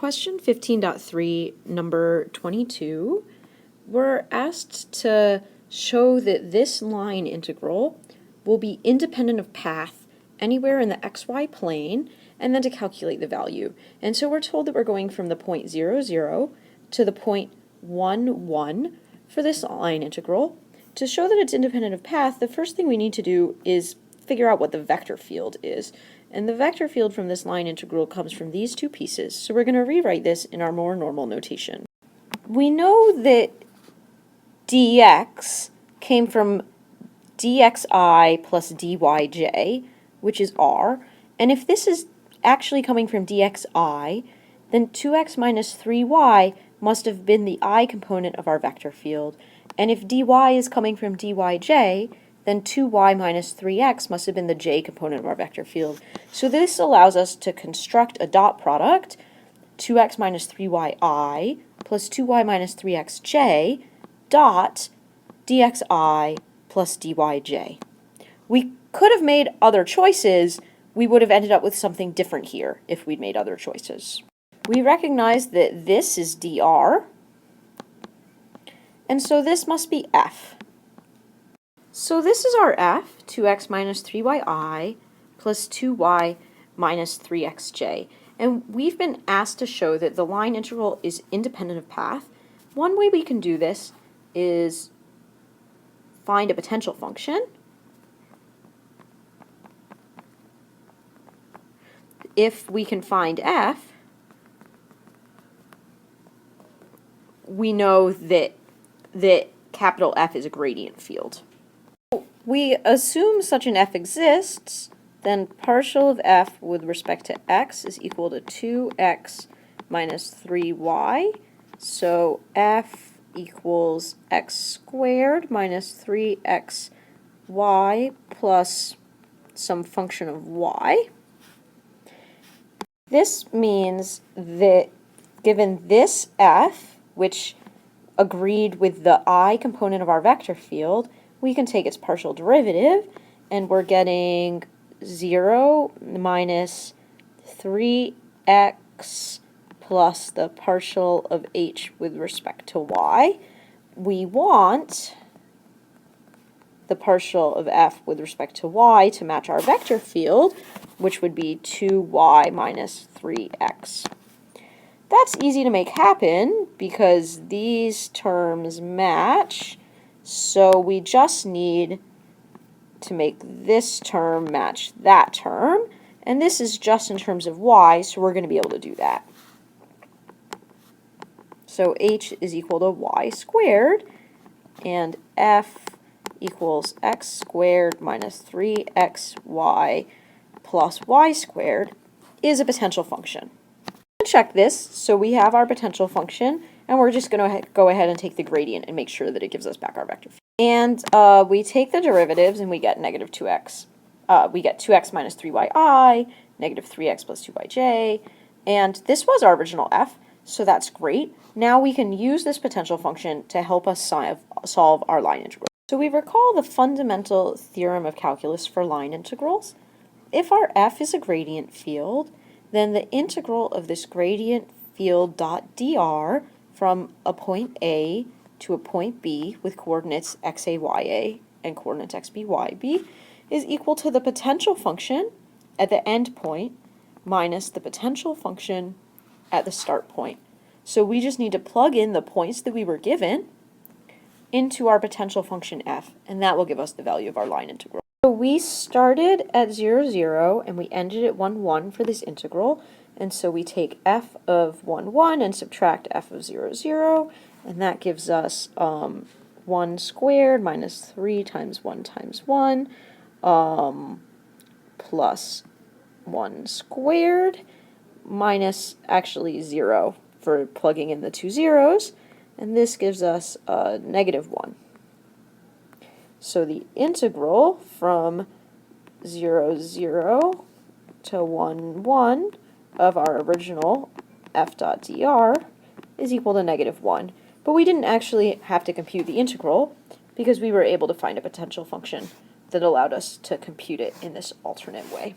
question 15.3, number 22, we're asked to show that this line integral will be independent of path anywhere in the xy plane, and then to calculate the value. And so we're told that we're going from the point 0, 0 to the point 1, 1 for this line integral. To show that it's independent of path, the first thing we need to do is figure out what the vector field is. And the vector field from this line integral comes from these two pieces. So we're going to rewrite this in our more normal notation. We know that dx came from dxi plus dyj, which is r. And if this is actually coming from dxi, then 2x minus 3y must have been the I component of our vector field. And if dy is coming from dyj, then 2y minus 3x must have been the j component of our vector field. So this allows us to construct a dot product, 2x minus 3yi plus 2y minus 3xj dot dxi plus dyj. We could have made other choices. We would have ended up with something different here if we'd made other choices. We recognize that this is dr, and so this must be f. So this is our f, 2x minus 3yi plus 2y minus 3xj. And we've been asked to show that the line integral is independent of path. One way we can do this is find a potential function. If we can find f, we know that capital F is a gradient field. We assume such an f exists, then partial of f with respect to x is equal to 2x minus 3y. So f equals x squared minus 3xy plus some function of y. This means that given this f, which agreed with the I component of our vector field, we can take its partial derivative, and we're getting 0 minus 3x plus the partial of h with respect to y. We want the partial of f with respect to y to match our vector field, which would be 2y minus 3x. That's easy to make happen because these terms match, so we just need to make this term match that term, and this is just in terms of y, so we're going to be able to do that. So h is equal to y squared, and f equals x squared minus 3xy plus y squared is a potential function. Check this, so we have our potential function, and we're just going to go ahead and take the gradient and make sure that it gives us back our vector field. And we take the derivatives, and we get negative 2x. We get 2x minus 3yi, negative 3x plus 2yj, and this was our original f, so that's great. Now we can use this potential function to help us solve our line integral. So we recall the fundamental theorem of calculus for line integrals. If our f is a gradient field, then the integral of this gradient field dot dr from a point A to a point B with coordinates xa, ya and coordinates xb, yb is equal to the potential function at the end point minus the potential function at the start point. So we just need to plug in the points that we were given into our potential function f, and that will give us the value of our line integral. So we started at 0, 0, and we ended at 1, 1 for this integral, and so we take f of 1, 1 and subtract f of 0, 0, and that gives us 1 squared minus 3 times 1 times 1 plus 1 squared minus actually 0 for plugging in the two zeros, and this gives us negative 1. So the integral from 0, 0 to 1, 1 of our original f dot dr is equal to negative 1. But we didn't actually have to compute the integral because we were able to find a potential function that allowed us to compute it in this alternate way.